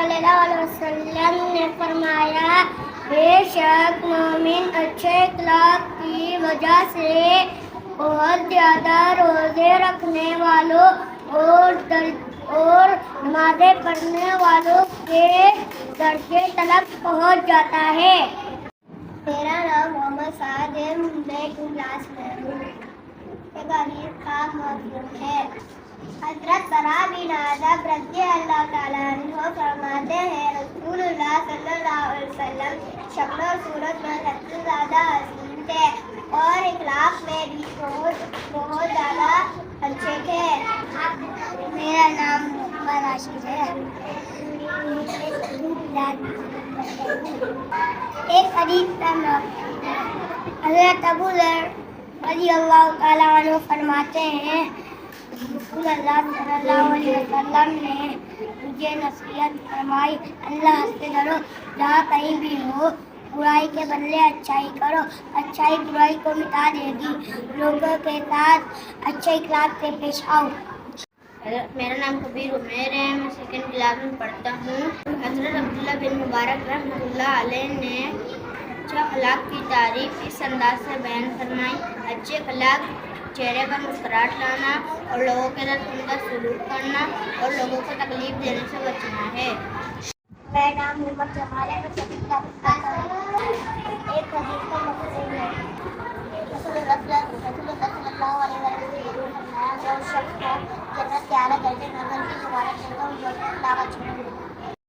صلی اللہ علیہ وسلم نے فرمایا، بے شک مومن اچھے اخلاق کی وجہ سے بہت زیادہ روزے رکھنے والوں اور نمازیں پڑھنے والوں کے درجے تلک پہنچ جاتا ہے۔ میرا نام محمد سعد ہے، میں کلاس میں ہوں۔ ایک حدیث کا مضمون ہے۔ حضرت برا بن عازب رضی اللہ تعالیٰ عنہ فرماتے ہیں، رسول اللہ صلی اللہ علیہ وسلم شکل و صورت میں سب سے زیادہ حسین تھے اور اخلاق میں بھی بہت زیادہ اچھے تھے۔ میرا نام محمد راشد ہے۔ ایک حدیث کا مضمون ہے۔ حضرت ابو ذر رضی اللہ تعالیٰ عنہ فرماتے ہیں، رسول اللہ صلی اللہ علیہ وسلم نے مجھے نصیحت فرمائی، اللہ سے ڈرو، جہاں کہیں بھی ہو برائی کے بدلے اچھائی کرو، اچھائی برائی کو مٹا دے گی، لوگوں کے ساتھ اچھے اخلاق سے پیش آؤ۔ میرا نام کبیر عمیر ہے، میں سیکنڈ کلاس میں پڑھتا ہوں۔ حضرت عبداللہ بن مبارک رحمۃ اللہ علیہ نے اچھے اخلاق کی تعریف اس انداز سے بیان فرمائی، اچھے اخلاق چہرے پر مسکراہٹ لانا اور لوگوں کے ساتھ عمدہ سلوک کرنا اور لوگوں کو تکلیف دینے سے بچنا ہے۔ میرا نام محمد جمال ہے، میں سیکنڈ کلاس میں پڑھتا ہوں۔ ایک حدیث کا مضمون ہے۔ رسول اللہ صلی اللہ علیہ وسلم نے فرمایا، جو شخص کو جنت کے اعلیٰ درجے نظر کی ضمانت دیتا ہوں جو اللہ کا